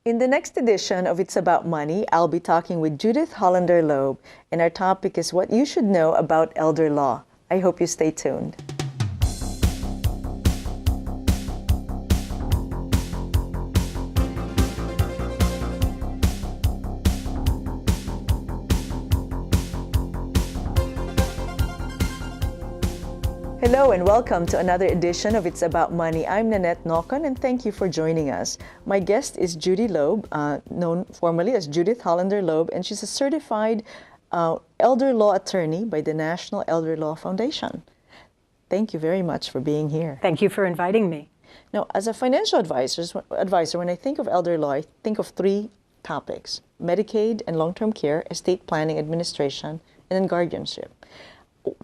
In the next edition of It's About Money, I'll be talking with Judith Holender Loeb, and our topic is what you should know about elder law. I hope you stay tuned. Hello and welcome to another edition of It's About Money. I'm Nannette Nocon and thank you for joining us. My guest is Judy Loeb, known formally as Judith Holender Loeb, and she's a certified elder law attorney by the National Elder Law Foundation. Thank you very much for being here. Thank you for inviting me. Now, as a financial advisor, when I think of elder law, I think of three topics: Medicaid and long-term care, estate planning administration, and then guardianship.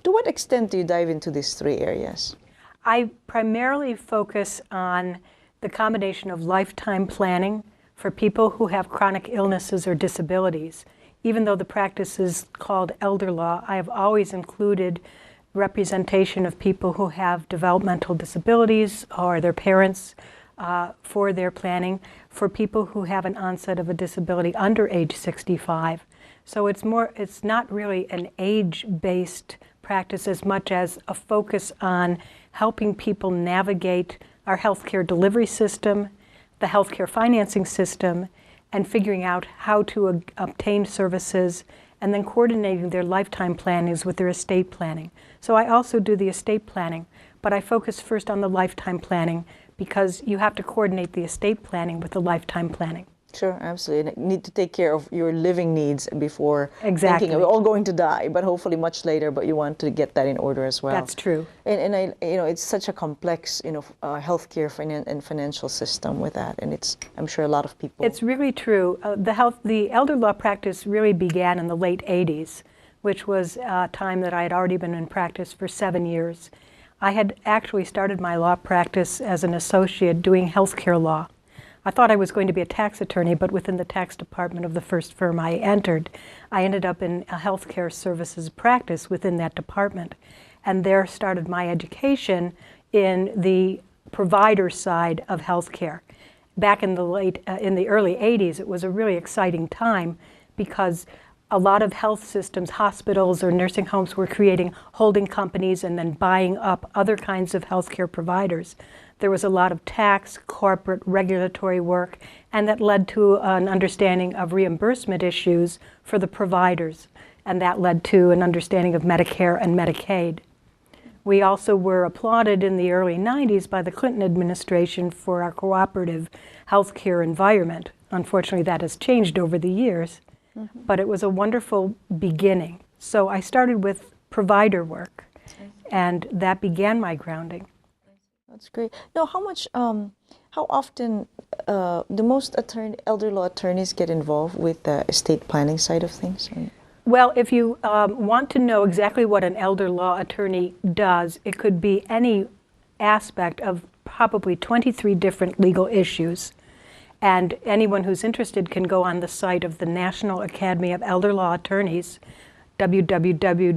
To what extent do you dive into these three areas? I primarily focus on the combination of lifetime planning for people who have chronic illnesses or disabilities. Even though the practice is called elder law, I have always included representation of people who have developmental disabilities or their parents for their planning, for people who have an onset of a disability under age 65. So it's not really an age-based practice as much as a focus on helping people navigate our healthcare delivery system, the healthcare financing system, and figuring out how to obtain services, and then coordinating their lifetime plannings with their estate planning. So I also do the estate planning, but I focus first on the lifetime planning because you have to coordinate the estate planning with the lifetime planning. Sure, absolutely. You need to take care of your living needs before Exactly. thinking we're all going to die, but hopefully much later, but you want to get that in order as well. That's true. And it's such a complex, healthcare and financial system with that, and I'm sure a lot of people. It's really true. The elder law practice really began in the late 80s, which was a time that I had already been in practice for 7 years. I had actually started my law practice as an associate doing healthcare law. I thought I was going to be a tax attorney, but within the tax department of the first firm I ended up in a healthcare services practice within that department. And there started my education in the provider side of healthcare. Back in the early 80s, it was a really exciting time because a lot of health systems, hospitals or nursing homes were creating holding companies and then buying up other kinds of healthcare providers. There was a lot of tax, corporate, regulatory work, and that led to an understanding of reimbursement issues for the providers, and that led to an understanding of Medicare and Medicaid. We also were applauded in the early 90s by the Clinton administration for our cooperative healthcare environment. Unfortunately, that has changed over the years, but it was a wonderful beginning. So I started with provider work, and that began my grounding. That's great. Now, how often do most elder law attorneys get involved with the estate planning side of things? Well, if you want to know exactly what an elder law attorney does, it could be any aspect of probably 23 different legal issues. And anyone who's interested can go on the site of the National Academy of Elder Law Attorneys, www.naela.org.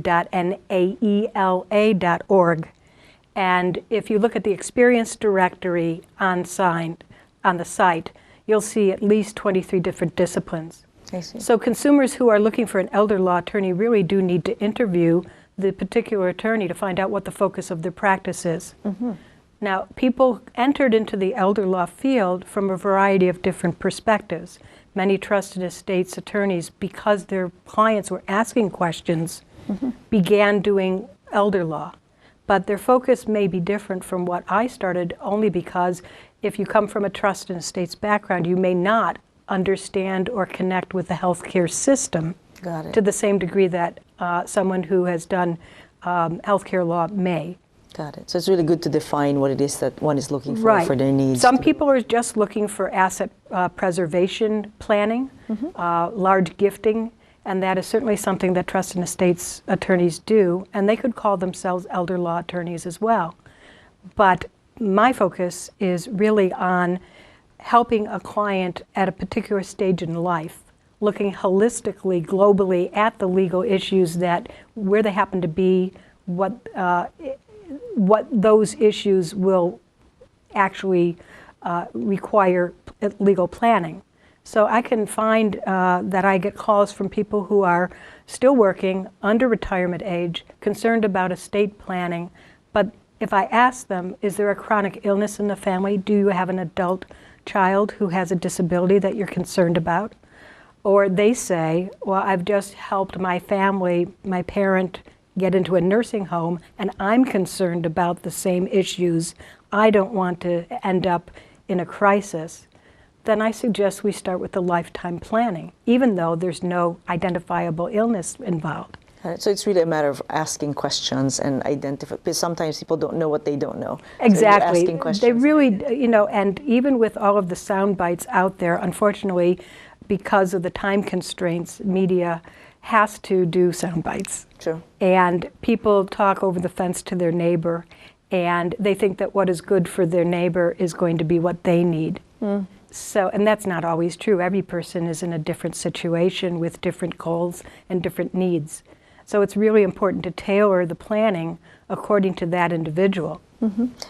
And if you look at the experience directory on the site, you'll see at least 23 different disciplines. I see. So consumers who are looking for an elder law attorney really do need to interview the particular attorney to find out what the focus of their practice is. Mm-hmm. Now, people entered into the elder law field from a variety of different perspectives. Many trust and estates attorneys, because their clients were asking questions, began doing elder law. But their focus may be different from what I started, only because if you come from a trust and estates background, you may not understand or connect with the healthcare system to the same degree that someone who has done healthcare law may. Got it. So it's really good to define what it is that one is looking for their needs. Some people are just looking for asset preservation planning, large gifting, and that is certainly something that trust and estates attorneys do, and they could call themselves elder law attorneys as well. But my focus is really on helping a client at a particular stage in life, looking holistically, globally at the legal issues where they happen to be, what those issues will actually require legal planning. So I can find that I get calls from people who are still working, under retirement age, concerned about estate planning. But if I ask them, is there a chronic illness in the family? Do you have an adult child who has a disability that you're concerned about? Or they say, well, I've just helped my family, my parent, get into a nursing home, and I'm concerned about the same issues. I don't want to end up in a crisis. Then I suggest we start with the lifetime planning, even though there's no identifiable illness involved. So it's really a matter of asking questions and identify, because sometimes people don't know what they don't know. Exactly. So asking questions. They really, you know, and even with all of the sound bites out there, unfortunately, because of the time constraints, media has to do sound bites. True. And people talk over the fence to their neighbor, and they think that what is good for their neighbor is going to be what they need. So, and that's not always true. Every person is in a different situation with different goals and different needs. So it's really important to tailor the planning according to that individual.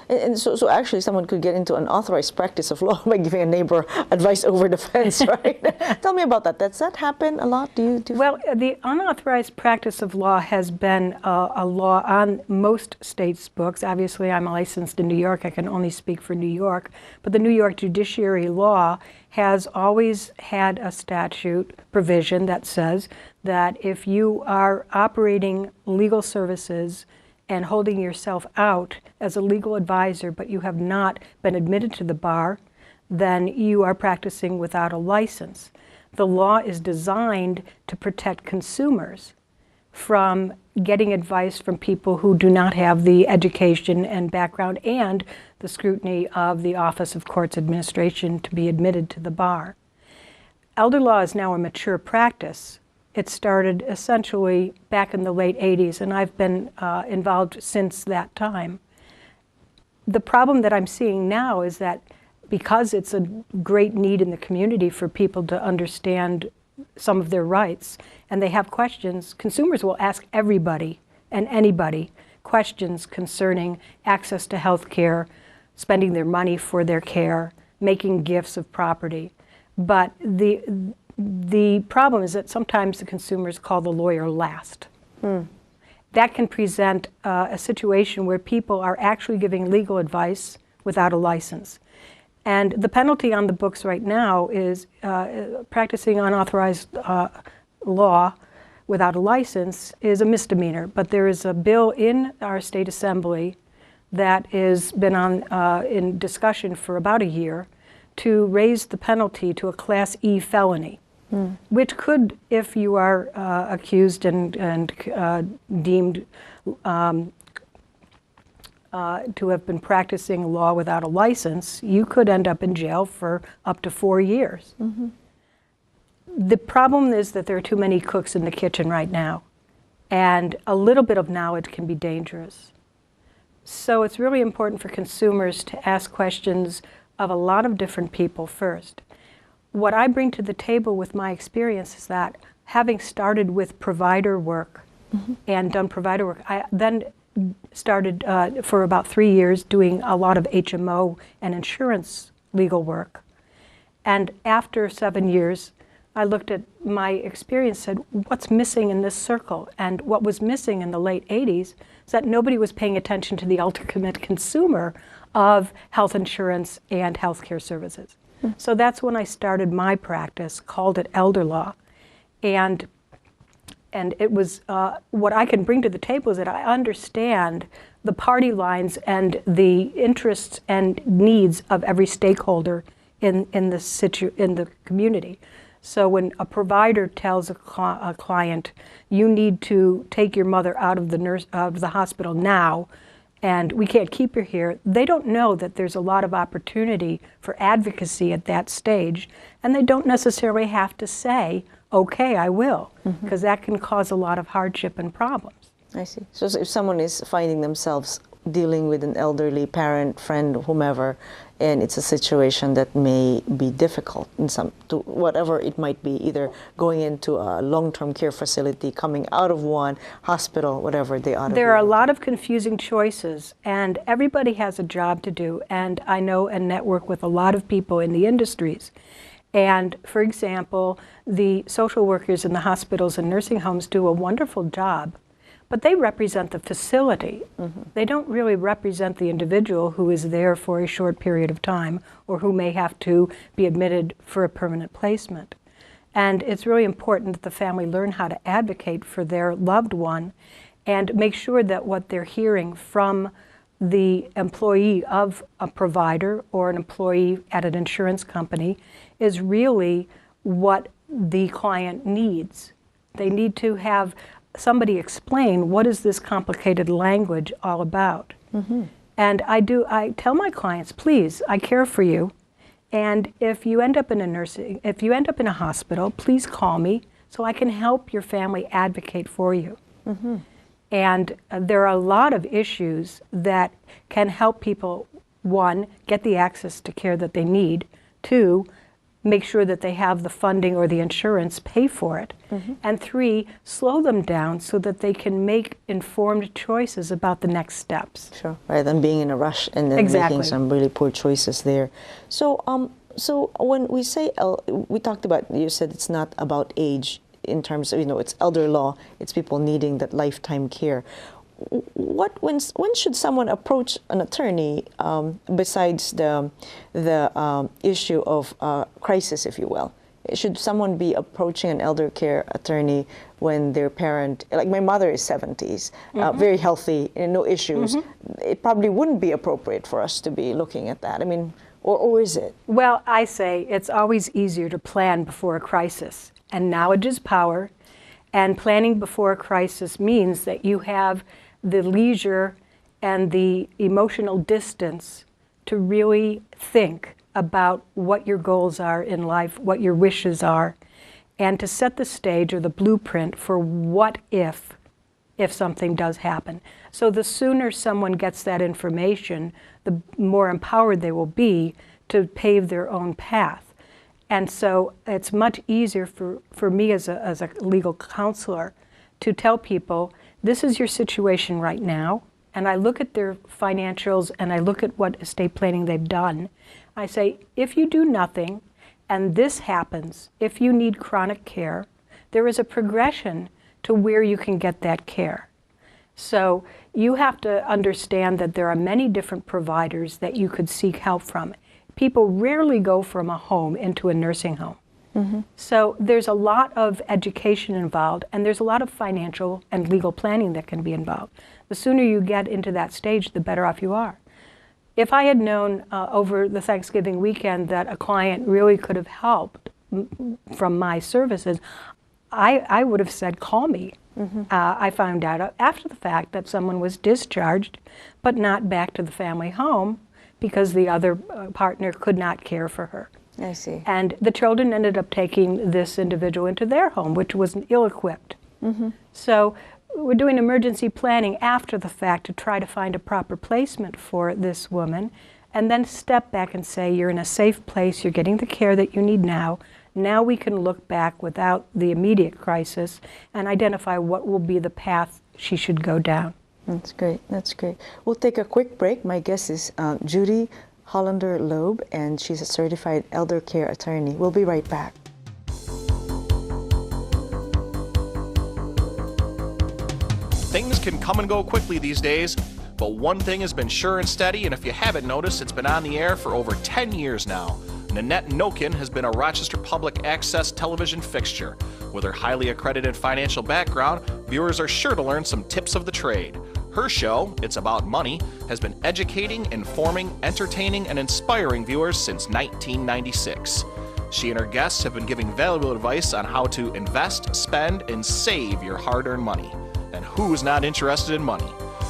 And so actually someone could get into an authorized practice of law by giving a neighbor advice over the fence, right? Tell me about that. Does that happen a lot? Well, the unauthorized practice of law has been a law on most states' books. Obviously, I'm licensed in New York. I can only speak for New York. But the New York judiciary law has always had a statute provision that says that if you are operating legal services and holding yourself out as a legal advisor, but you have not been admitted to the bar, then you are practicing without a license. The law is designed to protect consumers from getting advice from people who do not have the education and background and the scrutiny of the Office of Courts Administration to be admitted to the bar. Elder law is now a mature practice. It started essentially back in the late 80s, and I've been involved since that time. The problem that I'm seeing now is that because it's a great need in the community for people to understand some of their rights, and they have questions, consumers will ask everybody and anybody questions concerning access to health care, spending their money for their care, making gifts of property. But the problem is that sometimes the consumers call the lawyer last. That can present a situation where people are actually giving legal advice without a license. And the penalty on the books right now is practicing unauthorized law without a license is a misdemeanor. But there is a bill in our state assembly that has been in discussion for about a year to raise the penalty to a Class E felony. Which could, if you are accused and deemed to have been practicing law without a license, you could end up in jail for up to 4 years. The problem is that there are too many cooks in the kitchen right now, and a little bit of knowledge can be dangerous. So it's really important for consumers to ask questions of a lot of different people first. What I bring to the table with my experience is that having started with provider work and done provider work, I then started for about 3 years doing a lot of HMO and insurance legal work. And after 7 years, I looked at my experience and said, what's missing in this circle? And what was missing in the late 80s is that nobody was paying attention to the ultimate consumer of health insurance and healthcare services. So that's when I started my practice, called it elder law. And it was, what I can bring to the table is that I understand the party lines and the interests and needs of every stakeholder in the community. So when a provider tells a client, you need to take your mother out of the hospital now, and we can't keep her here, they don't know that there's a lot of opportunity for advocacy at that stage, and they don't necessarily have to say, okay, I will, because that can cause a lot of hardship and problems. I see. So if someone is finding themselves dealing with an elderly parent, friend, whomever, and it's a situation that may be difficult in whatever it might be, either going into a long-term care facility, coming out of one, hospital, whatever they ought to There are a lot of confusing choices, and everybody has a job to do, and I know and network with a lot of people in the industries. And for example, the social workers in the hospitals and nursing homes do a wonderful job, but they represent the facility. They don't really represent the individual who is there for a short period of time or who may have to be admitted for a permanent placement. And it's really important that the family learn how to advocate for their loved one and make sure that what they're hearing from the employee of a provider or an employee at an insurance company is really what the client needs. They need to have somebody explain what is this complicated language all about. And I tell my clients, please, I care for you. And if you end up in a hospital, please call me so I can help your family advocate for you. And there are a lot of issues that can help people, one, get the access to care that they need, two, make sure that they have the funding or the insurance pay for it, and three, slow them down so that they can make informed choices about the next steps. Sure, rather than being in a rush and then making some really poor choices there. So, so when we say, we talked about, you said it's not about age in terms of, it's elder law, it's people needing that lifetime care. When should someone approach an attorney besides the issue of crisis, if you will? Should someone be approaching an elder care attorney when their parent, like my mother is 70s, very healthy and no issues? It probably wouldn't be appropriate for us to be looking at that. I mean, or is it? Well, I say it's always easier to plan before a crisis. And knowledge is power. And planning before a crisis means that you have the leisure and the emotional distance to really think about what your goals are in life, what your wishes are, and to set the stage or the blueprint for what if something does happen. So the sooner someone gets that information, the more empowered they will be to pave their own path. And so it's much easier for me as a legal counselor to tell people, this is your situation right now, and I look at their financials and I look at what estate planning they've done. I say, if you do nothing and this happens, if you need chronic care, there is a progression to where you can get that care. So you have to understand that there are many different providers that you could seek help from. People rarely go from a home into a nursing home. So there's a lot of education involved, and there's a lot of financial and legal planning that can be involved. The sooner you get into that stage, the better off you are. If I had known over the Thanksgiving weekend that a client really could have helped from my services, I would have said, call me. I found out after the fact that someone was discharged, but not back to the family home, because the other partner could not care for her. I see. And the children ended up taking this individual into their home, which was ill-equipped. So we're doing emergency planning after the fact to try to find a proper placement for this woman, and then step back and say, you're in a safe place, you're getting the care that you need now. Now we can look back without the immediate crisis and identify what will be the path she should go down. That's great. That's great. We'll take a quick break. My guest is Judy Holender Loeb, and she's a certified elder care attorney. We'll be right back. Things can come and go quickly these days, but one thing has been sure and steady, and if you haven't noticed, it's been on the air for over 10 years now. Nannette Nocon has been a Rochester Public Access television fixture. With her highly accredited financial background, viewers are sure to learn some tips of the trade. Her show, It's About Money, has been educating, informing, entertaining, and inspiring viewers since 1996. She and her guests have been giving valuable advice on how to invest, spend, and save your hard-earned money. And who's not interested in money?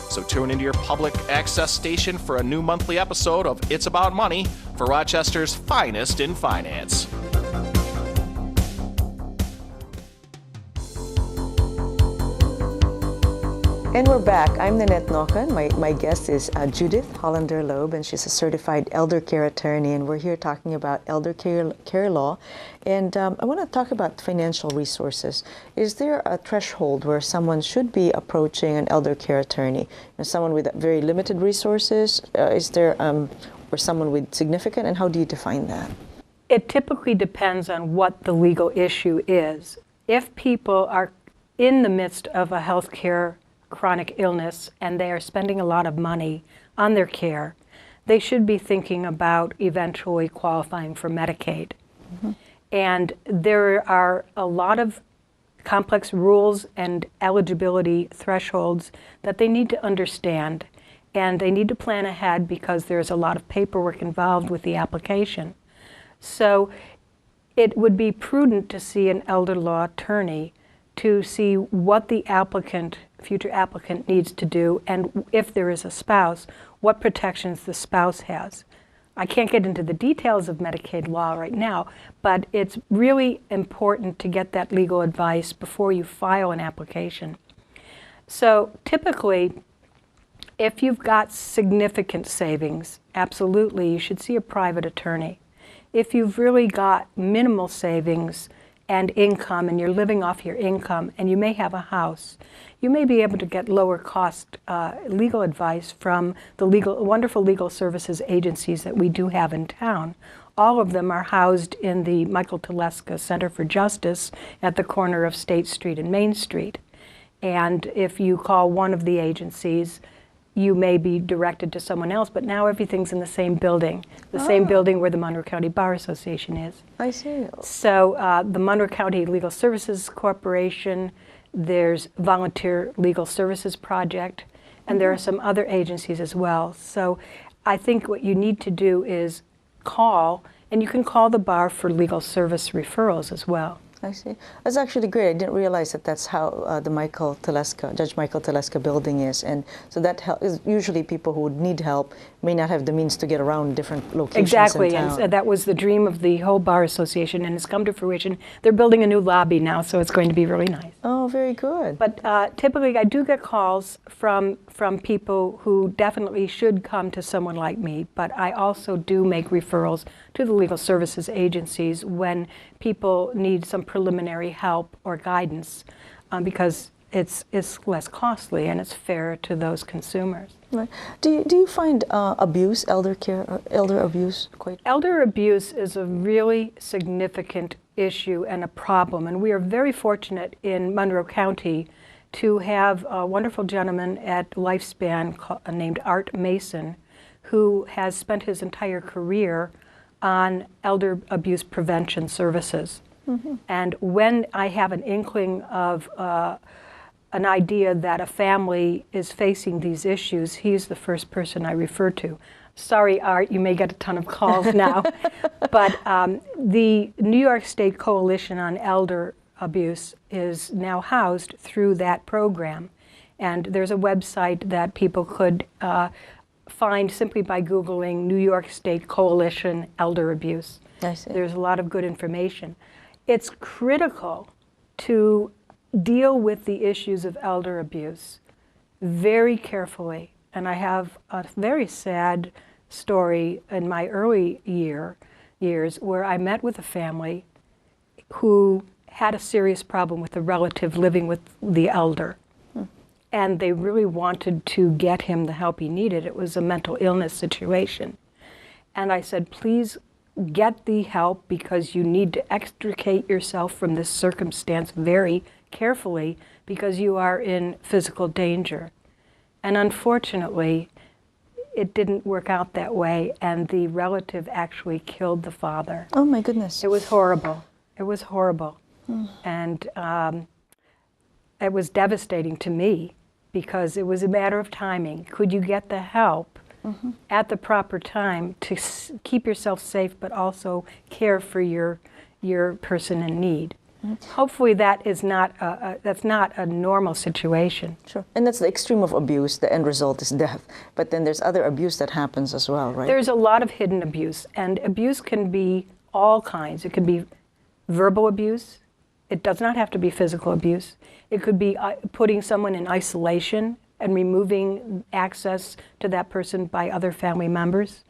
So tune into your public access station for a new monthly episode of It's About Money for Rochester's finest in finance. And we're back. I'm Nannette Nocon. My guest is Judith Holender Loeb, and she's a certified elder care attorney, and we're here talking about elder care law. And I want to talk about financial resources. Is there a threshold where someone should be approaching an elder care attorney? Someone with very limited resources? Is there or someone with significant, and how do you define that? It typically depends on what the legal issue is. If people are in the midst of a healthcare chronic illness and they are spending a lot of money on their care, they should be thinking about eventually qualifying for Medicaid. And there are a lot of complex rules and eligibility thresholds that they need to understand, and they need to plan ahead because there's a lot of paperwork involved with the application. So it would be prudent to see an elder law attorney to see what the future applicant needs to do, and if there is a spouse, what protections the spouse has. I can't get into the details of Medicaid law right now, but it's really important to get that legal advice before you file an application. So typically, if you've got significant savings, absolutely, you should see a private attorney. If you've really got minimal savings and income, and you're living off your income, and you may have a house, you may be able to get lower cost legal advice from the wonderful legal services agencies that we do have in town. All of them are housed in the Michael Teleska Center for Justice at the corner of State Street and Main Street. And if you call one of the agencies, you may be directed to someone else, but now everything's in the same building, same building where the Monroe County Bar Association is. I see. So the Monroe County Legal Services Corporation, there's Volunteer Legal Services Project, and there are some other agencies as well. So I think what you need to do is call, and you can call the bar for legal service referrals as well. I see. That's actually great. I didn't realize that that's how the Judge Michael Teleska building is. And so that is usually people who would need help may not have the means to get around different locations Exactly, in town. and that was the dream of the whole bar association, and it's come to fruition. They're building a new lobby now, so it's going to be really nice. Oh, very good. But typically I do get calls from people who definitely should come to someone like me, but I also do make referrals to the legal services agencies when people need some preliminary help or guidance because it's less costly and it's fair to those consumers. Right. Do you find abuse, elder abuse quite? Elder abuse is a really significant issue and a problem, and we are very fortunate in Monroe County to have a wonderful gentleman at Lifespan named Art Mason, who has spent his entire career on elder abuse prevention services. And when I have an inkling of an idea that a family is facing these issues, he's the first person I refer to. Sorry, Art, you may get a ton of calls now, but the New York State Coalition on Elder Abuse is now housed through that program. And there's a website that people could find simply by Googling New York State Coalition Elder Abuse. I see. There's a lot of good information. It's critical to deal with the issues of elder abuse very carefully. And I have a very sad story in my early years where I met with a family who had a serious problem with a relative living with the elder. And they really wanted to get him the help he needed. It was a mental illness situation. And I said, please get the help because you need to extricate yourself from this circumstance very carefully because you are in physical danger. And unfortunately, it didn't work out that way, and the relative actually killed the father. Oh my goodness. It was horrible. It was horrible. And it was devastating to me because it was a matter of timing. Could you get the help at the proper time to keep yourself safe but also care for your person in need? Hopefully that is that's not a normal situation. Sure. And that's the extreme of abuse. The end result is death. But then there's other abuse that happens as well, right? There's a lot of hidden abuse, and abuse can be all kinds. It can be verbal abuse. It does not have to be physical abuse. It could be putting someone in isolation and removing access to that person by other family members.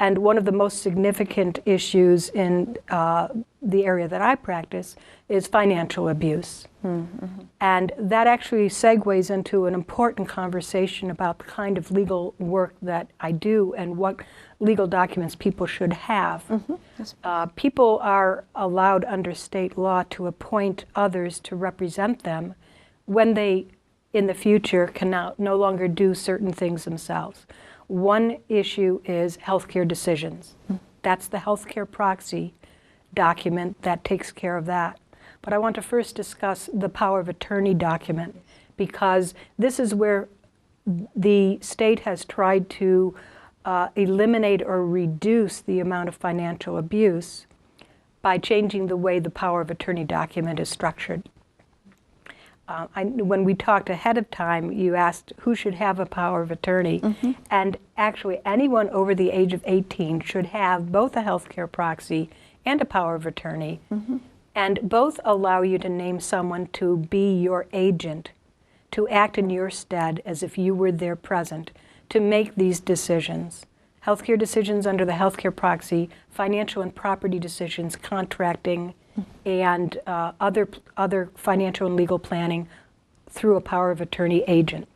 And one of the most significant issues in the area that I practice is financial abuse. Mm-hmm. And that actually segues into an important conversation about the kind of legal work that I do and what legal documents people should have. Mm-hmm. People are allowed under state law to appoint others to represent them when they, in the future, can no longer do certain things themselves. One issue is healthcare decisions. Mm-hmm. That's the healthcare proxy document that takes care of that. But I want to first discuss the power of attorney document, because this is where the state has tried to eliminate or reduce the amount of financial abuse by changing the way the power of attorney document is structured. When we talked ahead of time, you asked who should have a power of attorney, mm-hmm. and actually anyone over the age of 18 should have both a healthcare proxy and a power of attorney, mm-hmm. and both allow you to name someone to be your agent, to act in your stead as if you were there present, to make these decisions. Healthcare decisions under the healthcare proxy, financial and property decisions, contracting, and other financial and legal planning through a power of attorney agent.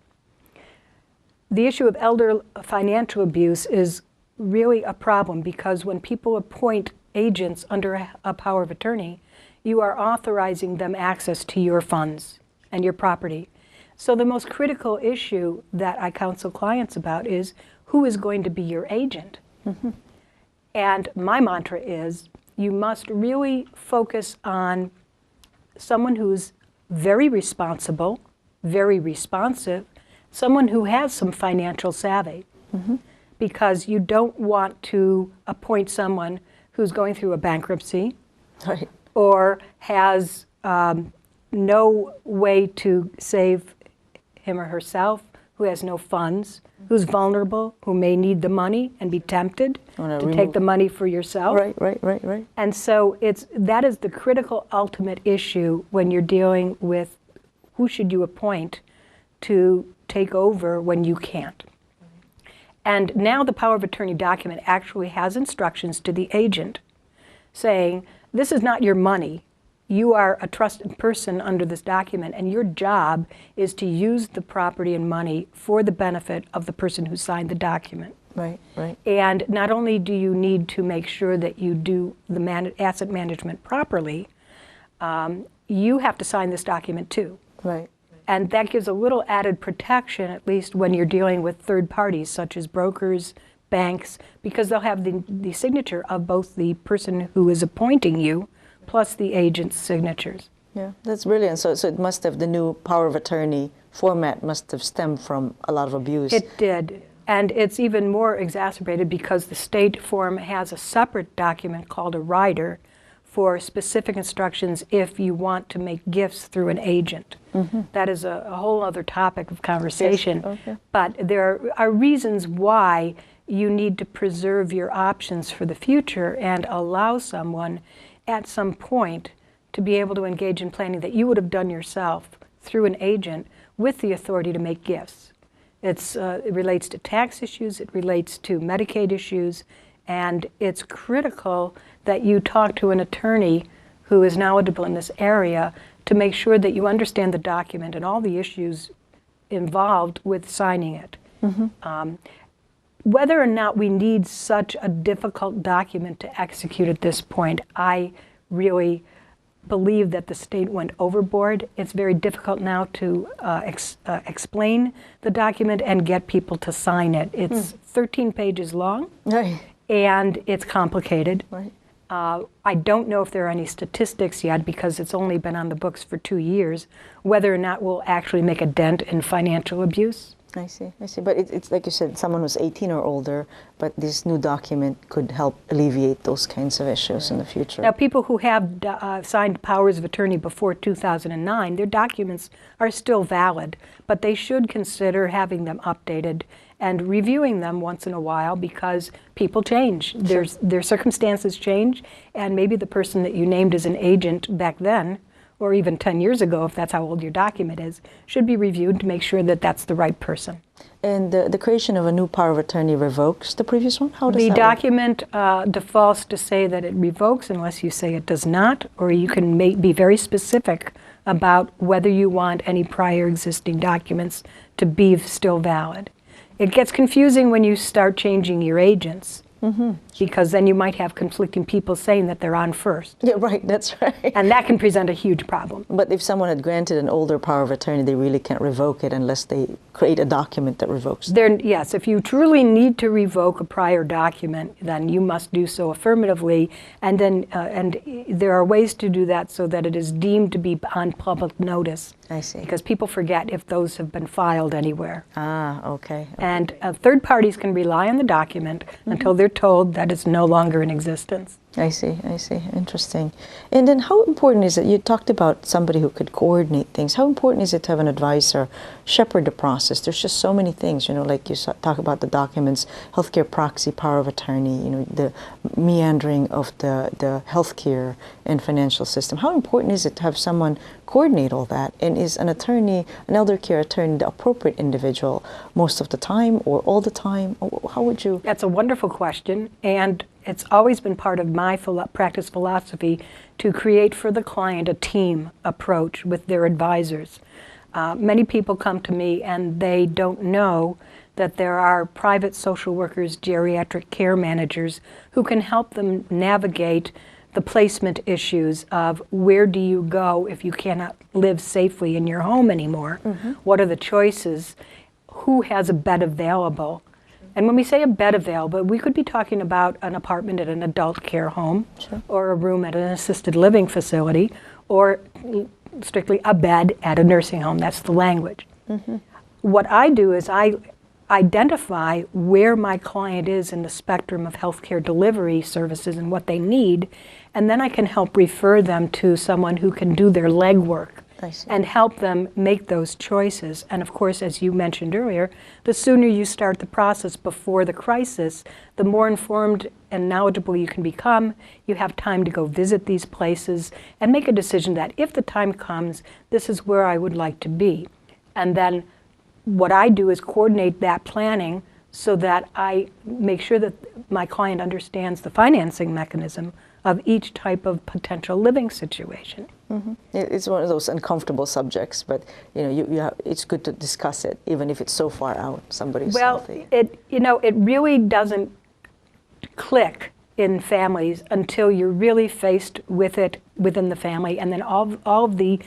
The issue of elder financial abuse is really a problem, because when people appoint agents under a power of attorney, you are authorizing them access to your funds and your property. So the most critical issue that I counsel clients about is who is going to be your agent? Mm-hmm. And my mantra is, you must really focus on someone who's very responsible, very responsive, someone who has some financial savvy. Mm-hmm. Because you don't want to appoint someone who's going through a bankruptcy, right, or has no way to save him or herself, who has no funds, who's vulnerable, who may need the money and be tempted to take the money for yourself. Right. And so that is the critical ultimate issue when you're dealing with who should you appoint to take over when you can't. And now the power of attorney document actually has instructions to the agent saying, this is not your money. You are a trusted person under this document, and your job is to use the property and money for the benefit of the person who signed the document. Right. And not only do you need to make sure that you do the asset management properly, you have to sign this document too. Right. And that gives a little added protection, at least when you're dealing with third parties, such as brokers, banks, because they'll have the signature of both the person who is appointing you plus the agent's signatures. Yeah, that's brilliant. So it must have, the new power of attorney format must have stemmed from a lot of abuse. It did. And it's even more exacerbated because the state form has a separate document called a rider for specific instructions if you want to make gifts through an agent. Mm-hmm. That is a whole other topic of conversation. Yes. Okay. But there are reasons why you need to preserve your options for the future and allow someone at some point to be able to engage in planning that you would have done yourself through an agent with the authority to make gifts. It relates to tax issues, it relates to Medicaid issues, and it's critical that you talk to an attorney who is knowledgeable in this area to make sure that you understand the document and all the issues involved with signing it. Mm-hmm. Whether or not we need such a difficult document to execute at this point, I really believe that the state went overboard. It's very difficult now to explain the document and get people to sign it. It's 13 pages long, right, and it's complicated. Right. I don't know if there are any statistics yet, because it's only been on the books for 2 years, whether or not we'll actually make a dent in financial abuse. I see. But it's like you said, someone who's 18 or older, but this new document could help alleviate those kinds of issues in the future. Now, people who have signed powers of attorney before 2009, their documents are still valid, but they should consider having them updated and reviewing them once in a while, because people change. Their circumstances change, and maybe the person that you named as an agent back then or even 10 years ago, if that's how old your document is, should be reviewed to make sure that that's the right person. And the creation of a new power of attorney revokes the previous one? How does The that document defaults to say that it revokes unless you say it does not, or you can be very specific about whether you want any prior existing documents to be still valid. It gets confusing when you start changing your agents. Because then you might have conflicting people saying that they're on first. Yeah, right, that's right. And that can present a huge problem. But if someone had granted an older power of attorney, they really can't revoke it unless they create a document that revokes it. Yes, if you truly need to revoke a prior document, then you must do so affirmatively. And then there are ways to do that so that it is deemed to be on public notice. I see. Because people forget if those have been filed anywhere. Ah, okay. And third parties can rely on the document until they're told that it's no longer in existence. I see. Interesting. And then how important is it, you talked about somebody who could coordinate things, how important is it to have an advisor shepherd the process? There's just so many things, like you talk about the documents, healthcare proxy, power of attorney, the meandering of the healthcare and financial system. How important is it to have someone coordinate all that? And is an attorney, an elder care attorney, the appropriate individual most of the time or all the time? How would you? That's a wonderful question, and it's always been part of my practice philosophy to create for the client a team approach with their advisors. Many people come to me and they don't know that there are private social workers, geriatric care managers who can help them navigate the placement issues of where do you go if you cannot live safely in your home anymore? What are the choices? Who has a bed available? And when we say a bed available, we could be talking about an apartment at an adult care home, or a room at an assisted living facility, or strictly a bed at a nursing home. That's the language. What I do is I identify where my client is in the spectrum of healthcare delivery services and what they need, and then I can help refer them to someone who can do their legwork and help them make those choices. And of course, as you mentioned earlier, the sooner you start the process before the crisis, the more informed and knowledgeable you can become. You have time to go visit these places and make a decision that if the time comes, this is where I would like to be. And then what I do is coordinate that planning so that I make sure that my client understands the financing mechanism of each type of potential living situation. It's one of those uncomfortable subjects, but it's good to discuss it, even if it's so far out. Somebody's healthy. It really doesn't click in families until you're really faced with it within the family, and then all of the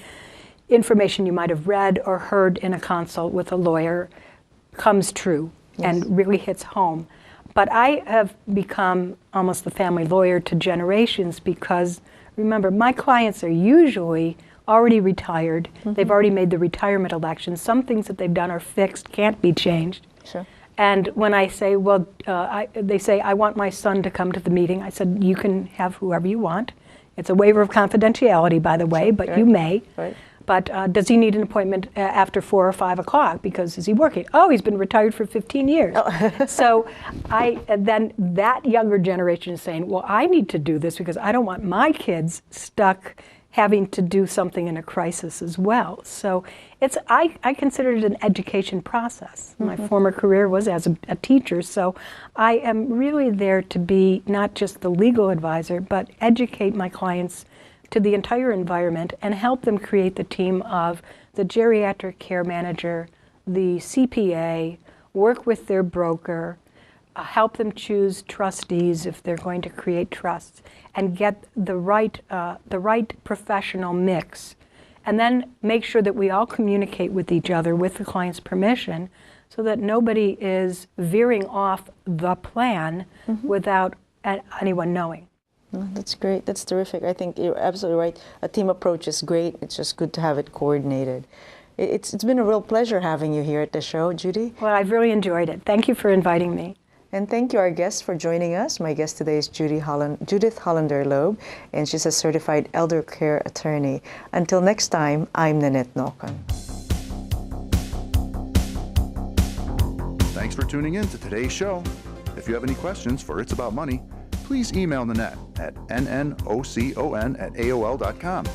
information you might have read or heard in a consult with a lawyer comes true and really hits home. But I have become almost the family lawyer to generations because, remember, my clients are usually already retired. They've already made the retirement election. Some things that they've done are fixed, can't be changed. And when I say, they say, I want my son to come to the meeting, I said, you can have whoever you want. It's a waiver of confidentiality, by the way, but you may. But does he need an appointment after 4 or 5 o'clock? Because is he working? Oh, he's been retired for 15 years. So then that younger generation is saying, well, I need to do this because I don't want my kids stuck having to do something in a crisis as well. So I consider it an education process. My former career was as a teacher, so I am really there to be not just the legal advisor, but educate my clients to the entire environment and help them create the team of the geriatric care manager, the CPA, work with their broker, help them choose trustees if they're going to create trusts, and get the right professional mix. And then make sure that we all communicate with each other with the client's permission so that nobody is veering off the plan without anyone knowing. That's great. That's terrific. I think you're absolutely right. A team approach is great. It's just good to have it coordinated. It's been a real pleasure having you here at the show, Judy. Well, I've really enjoyed it. Thank you for inviting me. And thank you, our guests, for joining us. My guest today is Judith Holender Loeb, and she's a certified elder care attorney. Until next time, I'm Nannette Nocon. Thanks for tuning in to today's show. If you have any questions for It's About Money, please email Nannette at nnocon@aol.com.